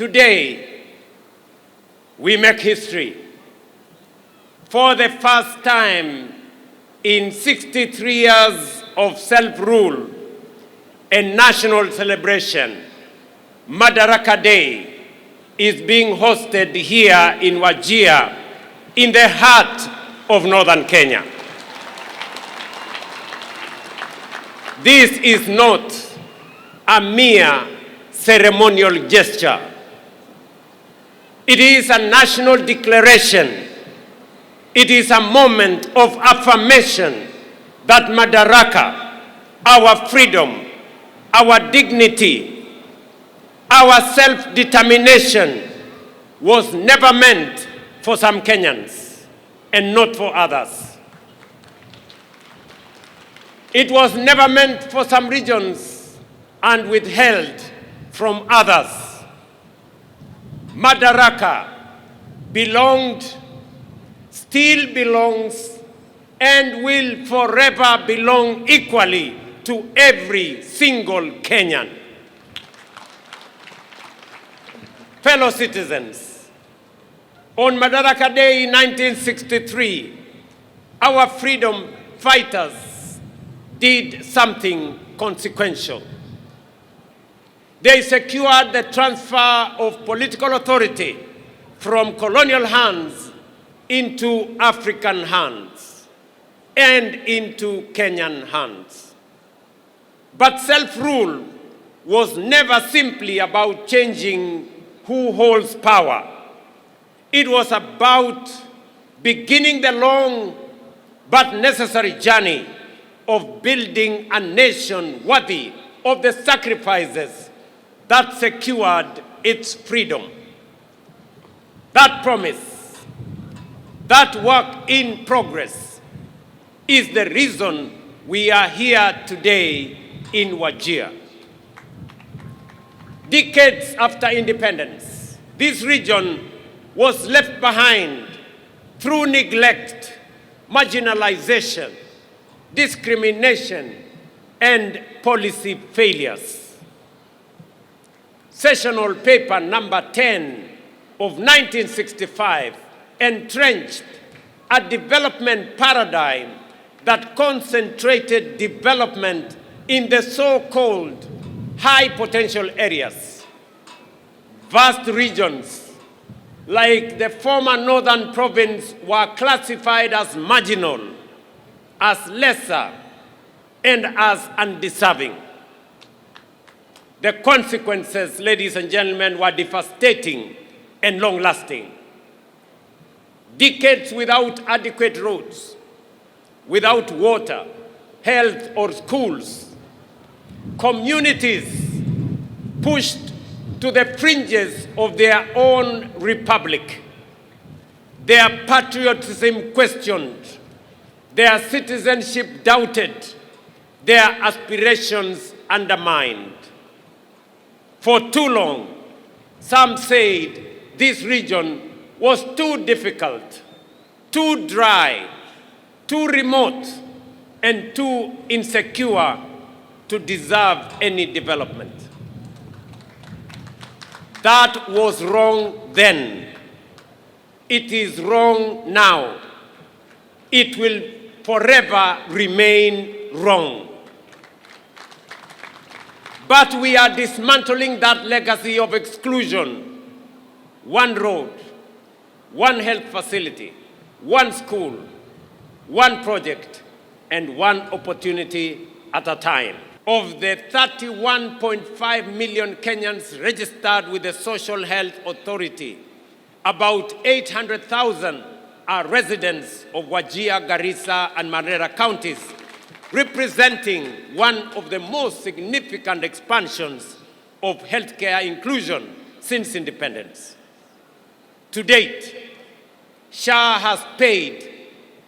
Today, we make history. For the first time in 63 years of self-rule and national celebration, Madaraka Day is being hosted here in Wajir, in the heart of northern Kenya. This is not a mere ceremonial gesture. It is a national declaration. It is a moment of affirmation that Madaraka, our freedom, our dignity, our self-determination was never meant for some Kenyans and not for others. It was never meant for some regions and withheld from others. Madaraka still belongs, and will forever belong equally to every single Kenyan. Fellow citizens, on Madaraka Day in 1963, our freedom fighters did something consequential. They secured the transfer of political authority from colonial hands into African hands and into Kenyan hands. But self-rule was never simply about changing who holds power. It was about beginning the long but necessary journey of building a nation worthy of the sacrifices that secured its freedom. That promise, that work in progress, is the reason we are here today in Wajir. Decades after independence, this region was left behind through neglect, marginalization, discrimination, and policy failures. Sessional Paper No. 10 of 1965 entrenched a development paradigm that concentrated development in the so-called high potential areas. Vast regions like the former northern province were classified as marginal, as lesser, and as undeserving. The consequences, ladies and gentlemen, were devastating and long-lasting. Decades without adequate roads, without water, health, or schools. Communities pushed to the fringes of their own republic. Their patriotism questioned, their citizenship doubted, their aspirations undermined. For too long, some said this region was too difficult, too dry, too remote, and too insecure to deserve any development. That was wrong then. It is wrong now. It will forever remain wrong. But we are dismantling that legacy of exclusion. One road, one health facility, one school, one project, and one opportunity at a time. Of the 31.5 million Kenyans registered with the Social Health Authority, about 800,000 are residents of Wajir, Garissa, and Madaraka counties, representing one of the most significant expansions of healthcare inclusion since independence. To date, SHA has paid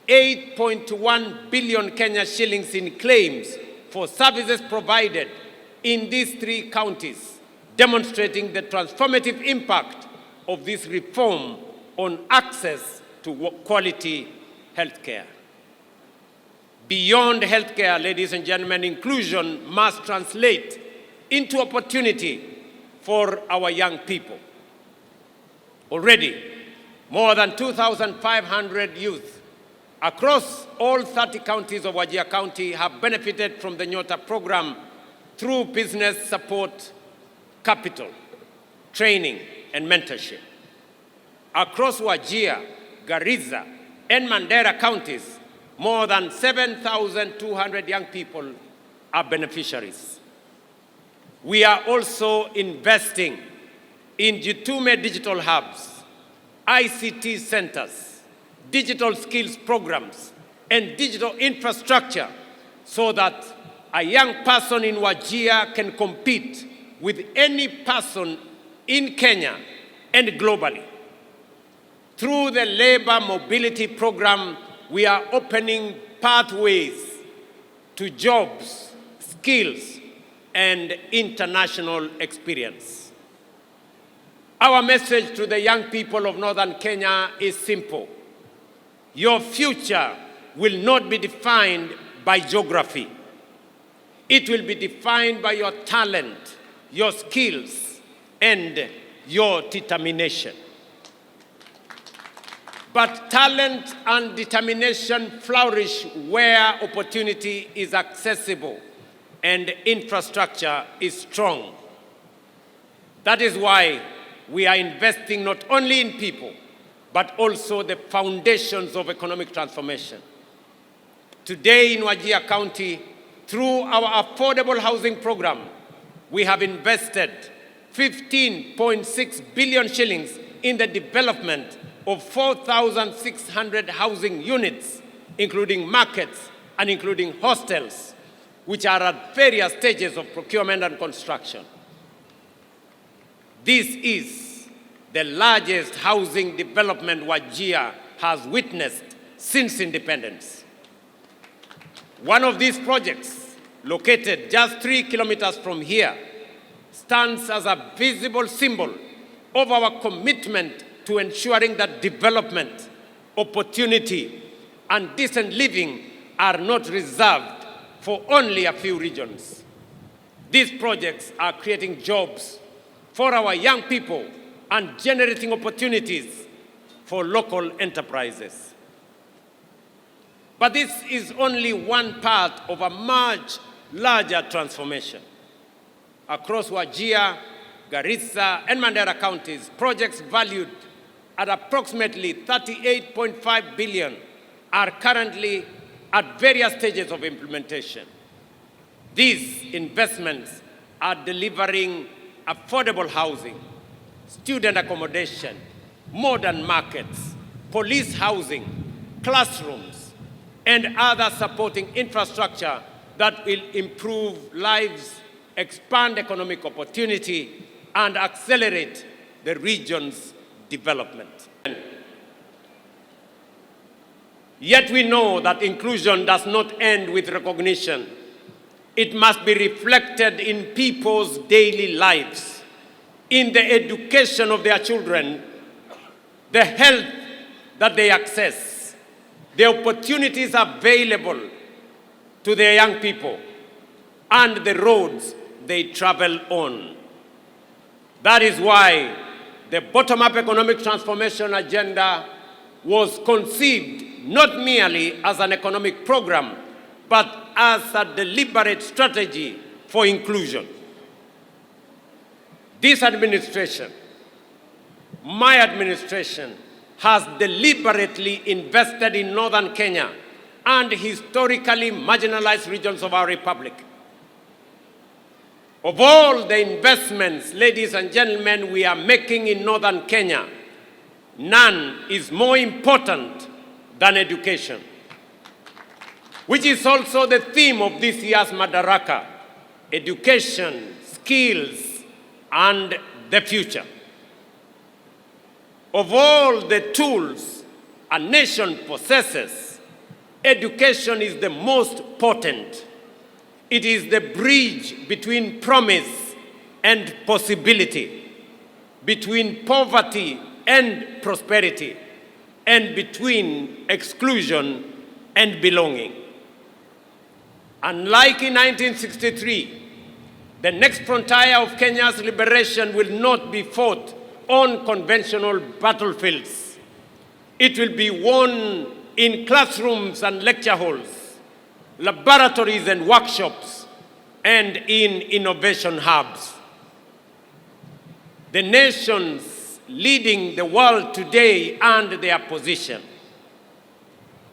8.1 billion Kenya shillings in claims for services provided in these three counties, demonstrating the transformative impact of this reform on access to quality healthcare. Beyond healthcare, ladies and gentlemen, inclusion must translate into opportunity for our young people. Already, more than 2,500 youth across all 30 counties of Wajir County have benefited from the Nyota program through business support, capital, training, and mentorship. Across Wajir, Garissa, and Madaraka counties, more than 7,200 young people are beneficiaries. We are also investing in Jitume digital hubs, ICT centers, digital skills programs, and digital infrastructure so that a young person in Wajir can compete with any person in Kenya and globally. Through the labor mobility program, we are opening pathways to jobs, skills, and international experience. Our message to the young people of Northern Kenya is simple. Your future will not be defined by geography. It will be defined by your talent, your skills, and your determination. But talent and determination flourish where opportunity is accessible and infrastructure is strong. That is why we are investing not only in people, but also the foundations of economic transformation. Today in Wajir County, through our affordable housing program, we have invested 15.6 billion shillings in the development of 4,600 housing units, including markets and including hostels, which are at various stages of procurement and construction. This is the largest housing development Wajir has witnessed since independence. One of these projects, located just 3 kilometers from here, stands as a visible symbol of our commitment to ensuring that development, opportunity, and decent living are not reserved for only a few regions. These projects are creating jobs for our young people and generating opportunities for local enterprises. But this is only one part of a much larger transformation. Across Wajir, Garissa, and Madaraka counties, projects valued at approximately 38.5 billion are currently at various stages of implementation. These investments are delivering affordable housing, student accommodation, modern markets, police housing, classrooms, and other supporting infrastructure that will improve lives, expand economic opportunity, and accelerate the region's development. Yet we know that inclusion does not end with recognition. It must be reflected in people's daily lives, in the education of their children, the health that they access, the opportunities available to their young people, and the roads they travel on. That is why the bottom-up economic transformation agenda was conceived not merely as an economic program, but as a deliberate strategy for inclusion. This administration, my administration, has deliberately invested in Northern Kenya and historically marginalized regions of our republic. Of all the investments, ladies and gentlemen, we are making in Northern Kenya, none is more important than education, which is also the theme of this year's Madaraka: education, skills, and the future. Of all the tools a nation possesses, education is the most potent. It is the bridge between promise and possibility, between poverty and prosperity, and between exclusion and belonging. Unlike in 1963, the next frontier of Kenya's liberation will not be fought on conventional battlefields. It will be won in classrooms and lecture halls, laboratories and workshops, and in innovation hubs. The nations leading the world today and their position.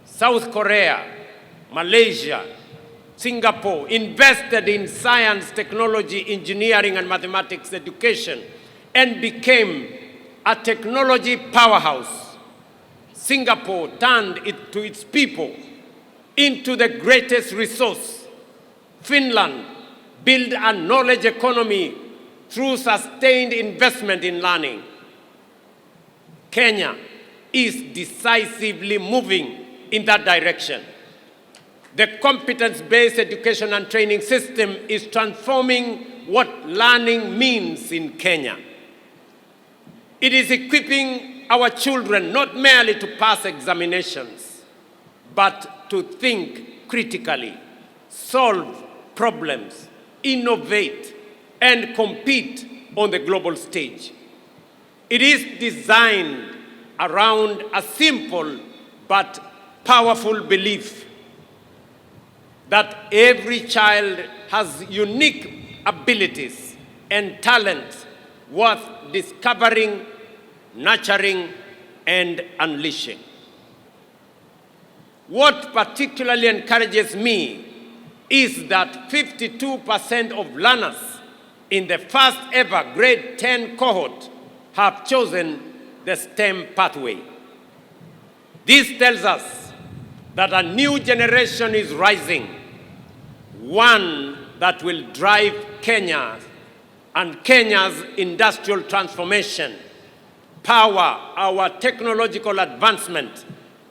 South Korea, Malaysia, Singapore invested in science, technology, engineering, and mathematics education and became a technology powerhouse. Singapore turned it to its people into the greatest resource. Finland built a knowledge economy through sustained investment in learning. Kenya is decisively moving in that direction. The competence-based education and training system is transforming what learning means in Kenya. It is equipping our children not merely to pass examinations, but to think critically, solve problems, innovate, and compete on the global stage. It is designed around a simple but powerful belief that every child has unique abilities and talents worth discovering, nurturing, and unleashing. What particularly encourages me is that 52% of learners in the first ever grade 10 cohort have chosen the STEM pathway. This tells us that a new generation is rising, one that will drive Kenya and Kenya's industrial transformation, power our technological advancement,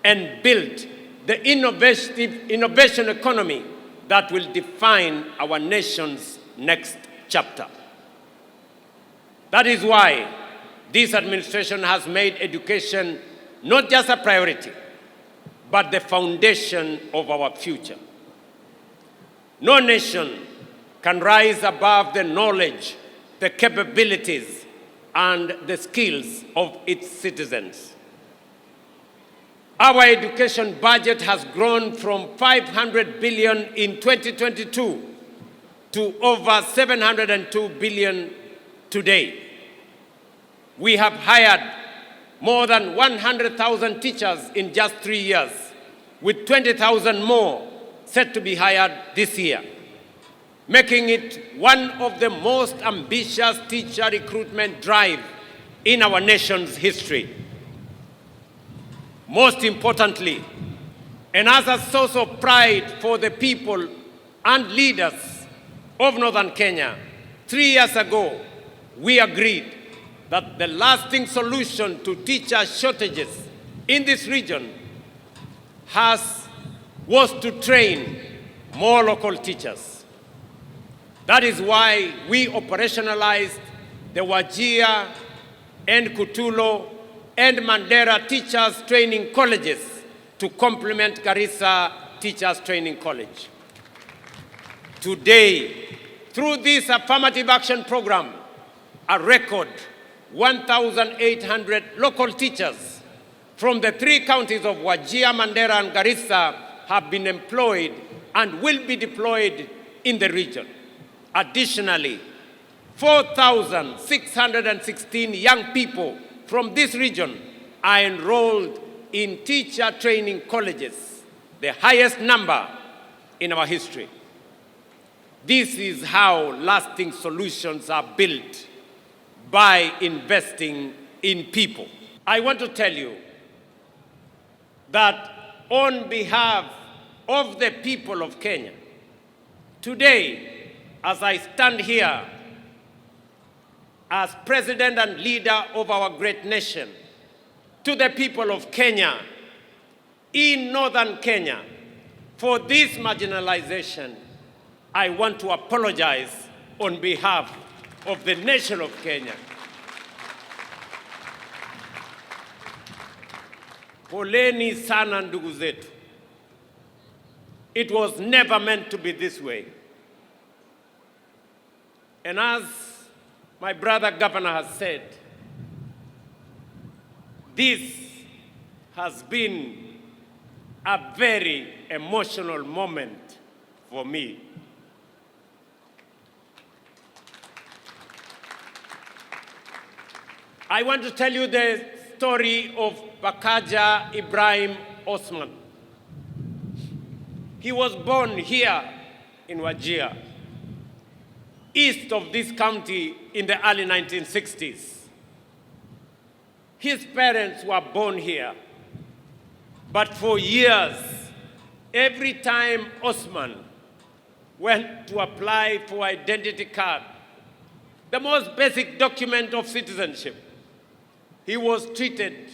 and build the innovation economy that will define our nation's next chapter. That is why this administration has made education not just a priority, but the foundation of our future. No nation can rise above the knowledge, the capabilities, and the skills of its citizens. Our education budget has grown from 500 billion in 2022 to over 702 billion today. We have hired more than 100,000 teachers in just 3 years, with 20,000 more set to be hired this year, making it one of the most ambitious teacher recruitment drives in our nation's history. Most importantly, and as a source of pride for the people and leaders of Northern Kenya, 3 years ago, we agreed that the lasting solution to teacher shortages in this region was to train more local teachers. That is why we operationalized the Wajir and Kutulo and Mandera Teachers Training Colleges to complement Garissa Teachers Training College. Today, through this affirmative action program, a record 1,800 local teachers from the 3 counties of Wajir, Mandera, and Garissa have been employed and will be deployed in the region. Additionally, 4,616 young people from this region are enrolled in teacher training colleges, the highest number in our history. This is how lasting solutions are built, by investing in people. I want to tell you that on behalf of the people of Kenya, today, as I stand here as president and leader of our great nation, to the people of Kenya, in northern Kenya, for this marginalization, I want to apologize on behalf of the nation of Kenya. Poleni sana ndugu zetu. It was never meant to be this way. And as my brother governor has said, This has been a very emotional moment for me. I want to tell you the story of Bakaja Ibrahim Osman. He was born here in Wajir, east of this county in the early 1960s. His parents were born here, but for years, every time Osman went to apply for identity card, the most basic document of citizenship, he was treated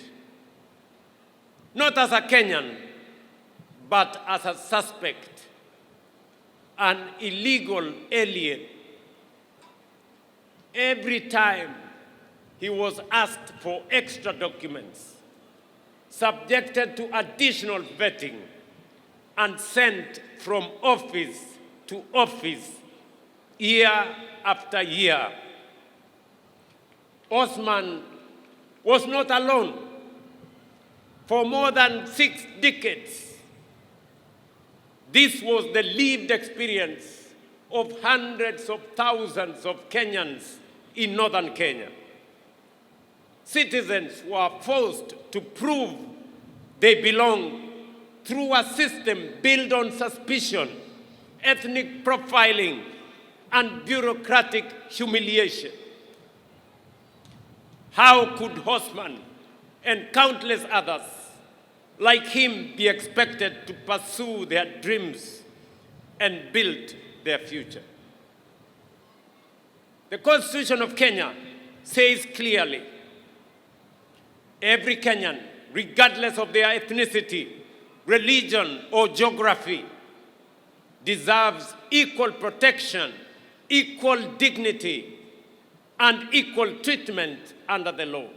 not as a Kenyan, but as a suspect, an illegal alien. Every time he was asked for extra documents, subjected to additional vetting, and sent from office to office year after year. Osman was not alone. For more than 6 decades, this was the lived experience of hundreds of thousands of Kenyans in northern Kenya. Citizens were forced to prove they belong through a system built on suspicion, ethnic profiling, and bureaucratic humiliation. How could Osman and countless others like him be expected to pursue their dreams and build their future? The Constitution of Kenya says clearly, every Kenyan, regardless of their ethnicity, religion, or geography, deserves equal protection, equal dignity, and equal treatment under the law.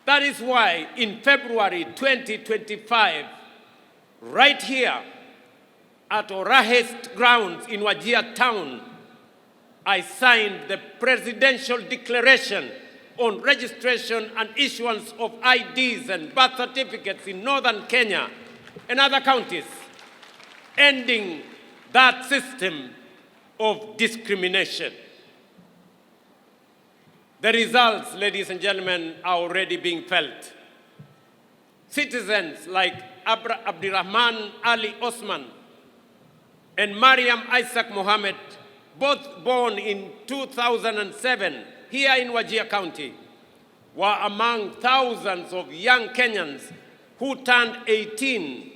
That is why in February 2025, right here at Orahes grounds in Wajir town, I signed the Presidential Declaration on registration and issuance of IDs and birth certificates in northern Kenya and other counties, ending that system of discrimination. The results, ladies and gentlemen, are already being felt. Citizens like Abdirahman Ali Osman and Mariam Isaac Mohammed, both born in 2007 here in Wajir County, were among thousands of young Kenyans who turned 18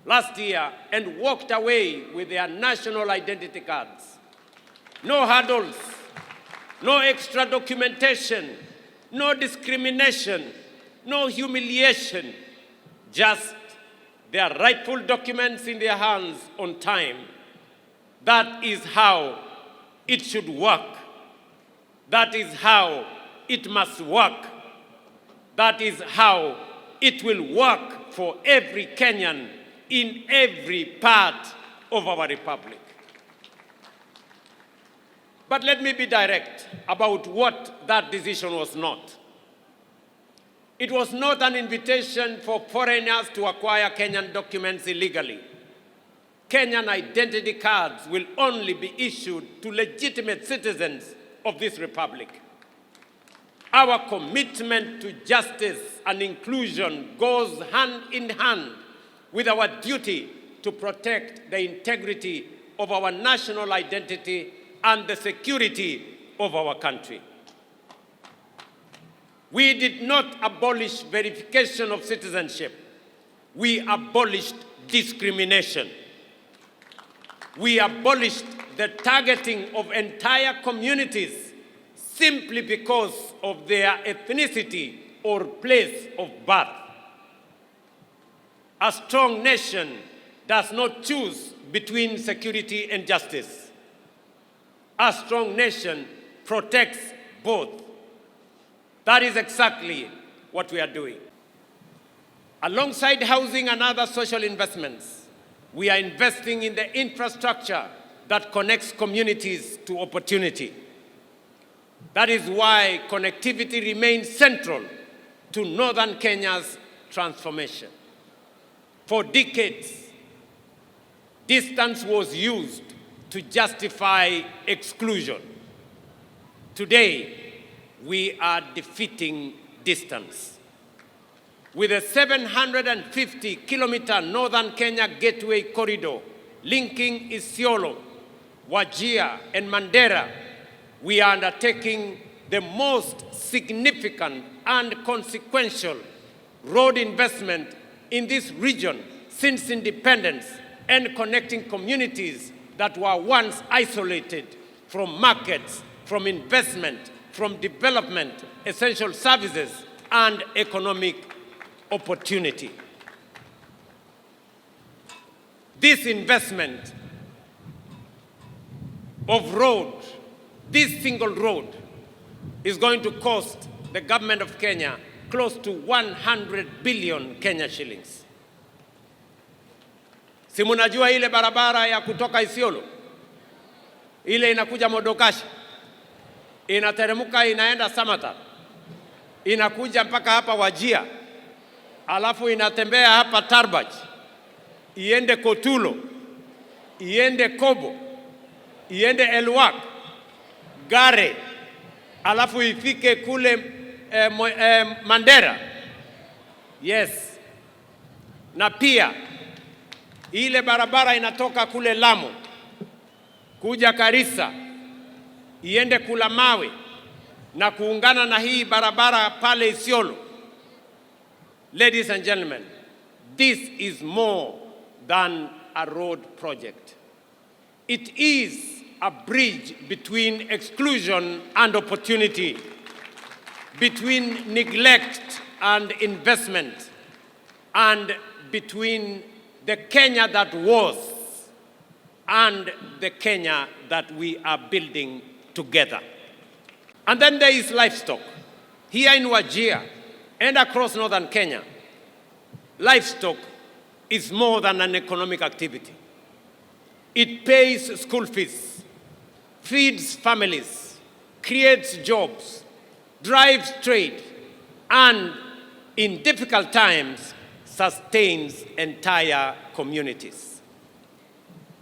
last year and walked away with their national identity cards. No hurdles, no extra documentation, no discrimination, no humiliation, just their rightful documents in their hands on time. That is how it should work. That is how it must work. That is how it will work for every Kenyan in every part of our republic. But let me be direct about what that decision was not. It was not an invitation for foreigners to acquire Kenyan documents illegally. Kenyan identity cards will only be issued to legitimate citizens of this republic. Our commitment to justice and inclusion goes hand in hand with our duty to protect the integrity of our national identity and the security of our country. We did not abolish verification of citizenship. We abolished discrimination. We abolished the targeting of entire communities simply because of their ethnicity or place of birth. A strong nation does not choose between security and justice. A strong nation protects both. That is exactly what we are doing. Alongside housing and other social investments, we are investing in the infrastructure that connects communities to opportunity. That is why connectivity remains central to northern Kenya's transformation. For decades, distance was used to justify exclusion. Today, we are defeating distance. With a 750-kilometer northern Kenya gateway corridor linking Isiolo, Wajir, and Mandera, we are undertaking the most significant and consequential road investment in this region since independence, and connecting communities that were once isolated from markets, from investment, from development, essential services, and economic opportunity. This investment of road, this single road, is going to cost the government of Kenya close to 100 billion Kenya shillings. Si munajua ile barabara ya kutoka Isiolo, ile inakuja Modokashi, inateremuka inaenda Samata, inakuja mpaka hapa Wajir, alafu inatembea hapa Tarbaj, iende Kotulo, iende Kobo, iende Elwak, Gare, alafu ifike kule Mandera. Yes. Na pia ile barabara inatoka kule Lamu kuja Karisa, iende Kulamawe na kuungana na hii barabara pale Isiolo. Ladies and gentlemen, this is more than a road project. It is a bridge between exclusion and opportunity, between neglect and investment, and between the Kenya that was and the Kenya that we are building together. And then there is livestock. Here in Wajir and across northern Kenya, livestock is more than an economic activity. It pays school fees, feeds families, creates jobs, drives trade, and in difficult times, sustains entire communities.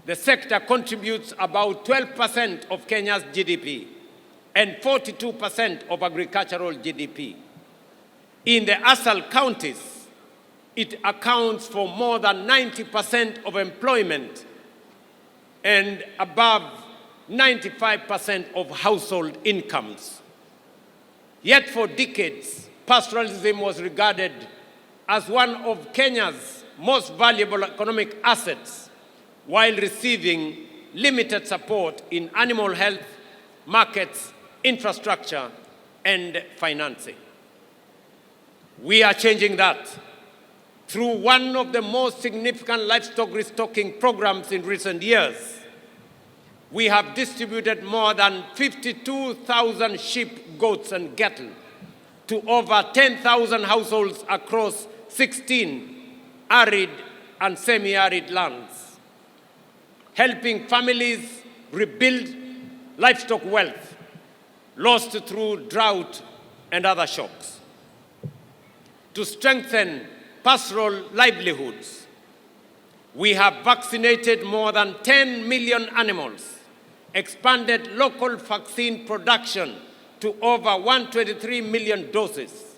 The sector contributes about 12% of Kenya's GDP and 42% of agricultural GDP. In the ASAL counties, it accounts for more than 90% of employment and above 95% of household incomes. Yet for decades, pastoralism was regarded as one of Kenya's most valuable economic assets, while receiving limited support in animal health, markets, infrastructure, and financing. We are changing that through one of the most significant livestock restocking programs in recent years. We have distributed more than 52,000 sheep, goats, and cattle to over 10,000 households across 16 arid and semi-arid lands, helping families rebuild livestock wealth lost through drought and other shocks. To strengthen pastoral livelihoods, we have vaccinated more than 10 million animals, expanded local vaccine production to over 123 million doses,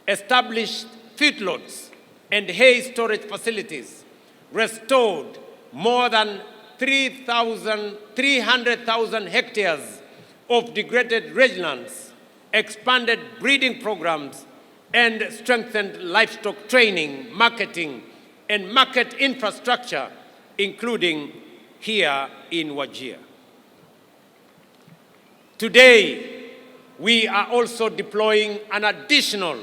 established feedlots and hay storage facilities, restored more than 300,000 hectares of degraded rangelands, expanded breeding programs, and strengthened livestock training, marketing, and market infrastructure, including here in Wajir. Today, we are also deploying an additional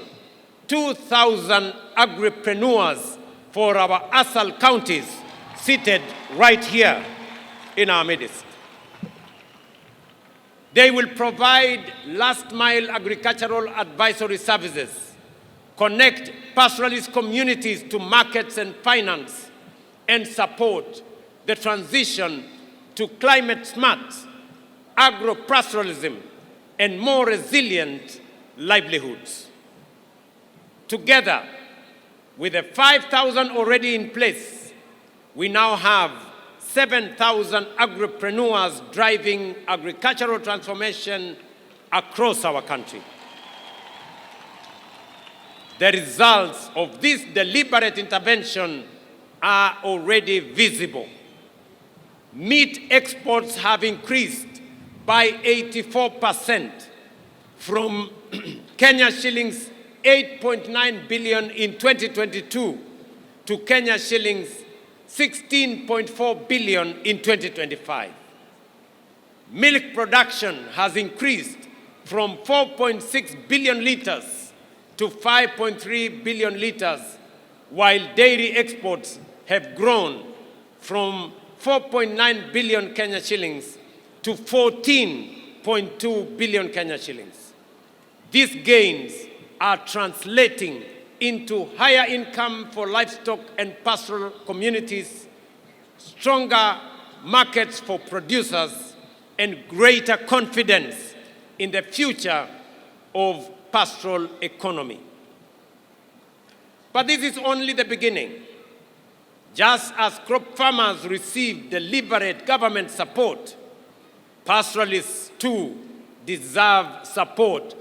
2,000 agripreneurs for our ASAL counties, seated right here in our midst. They will provide last-mile agricultural advisory services, connect pastoralist communities to markets and finance, and support the transition to climate-smart agro-pastoralism and more resilient livelihoods. Together, with the 5,000 already in place, we now have 7,000 agripreneurs driving agricultural transformation across our country. The results of this deliberate intervention are already visible. Meat exports have increased by 84% from Kenya shillings 8.9 billion in 2022 to Kenya shillings 16.4 billion in 2025. Milk production has increased from 4.6 billion liters to 5.3 billion liters, while dairy exports have grown from 4.9 billion Kenya shillings to 14.2 billion Kenya shillings. These gains are translating into higher income for livestock and pastoral communities, stronger markets for producers, and greater confidence in the future of pastoral economy. But this is only the beginning. Just as crop farmers receive deliberate government support, pastoralists too deserve support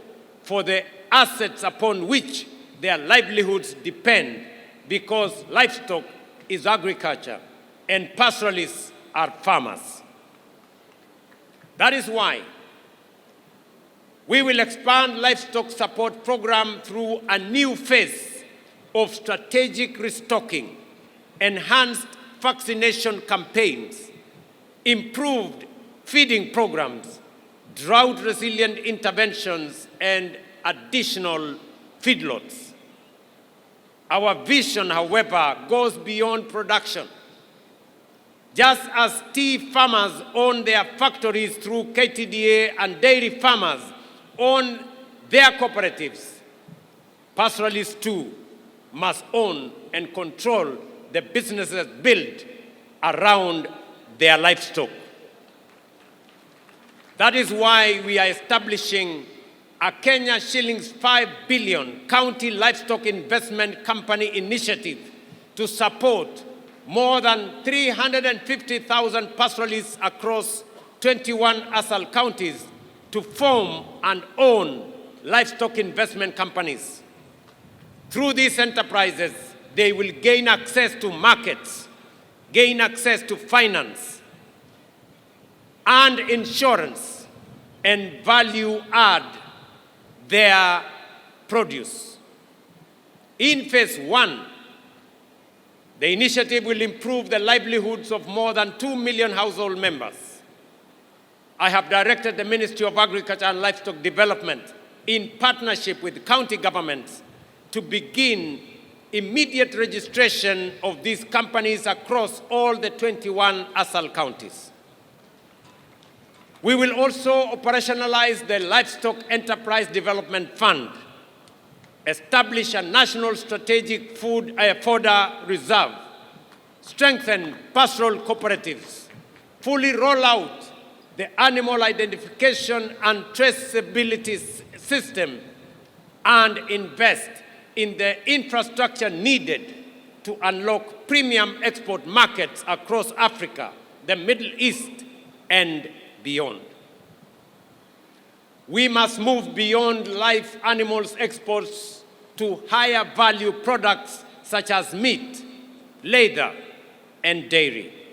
for the assets upon which their livelihoods depend, because livestock is agriculture and pastoralists are farmers. That is why we will expand livestock support program through a new phase of strategic restocking, enhanced vaccination campaigns, improved feeding programs, drought-resilient interventions, and additional feedlots. Our vision, however, goes beyond production. Just as tea farmers own their factories through KTDA and dairy farmers own their cooperatives, pastoralists too must own and control the businesses built around their livestock. That is why we are establishing a Kenya shillings 5 billion county livestock investment company initiative to support more than 350,000 pastoralists across 21 ASAL counties to form and own livestock investment companies. Through these enterprises, they will gain access to markets, gain access to finance and insurance, and value add their produce. In phase one, the initiative will improve the livelihoods of more than 2 million household members. I have directed the Ministry of Agriculture and Livestock Development, in partnership with county governments, to begin immediate registration of these companies across all the 21 ASAL counties. We will also operationalize the Livestock Enterprise Development Fund, establish a national strategic fodder reserve, strengthen pastoral cooperatives, fully roll out the animal identification and traceability system, and invest in the infrastructure needed to unlock premium export markets across Africa, the Middle East, and beyond. We must move beyond live animals exports to higher value products such as meat, leather, and dairy.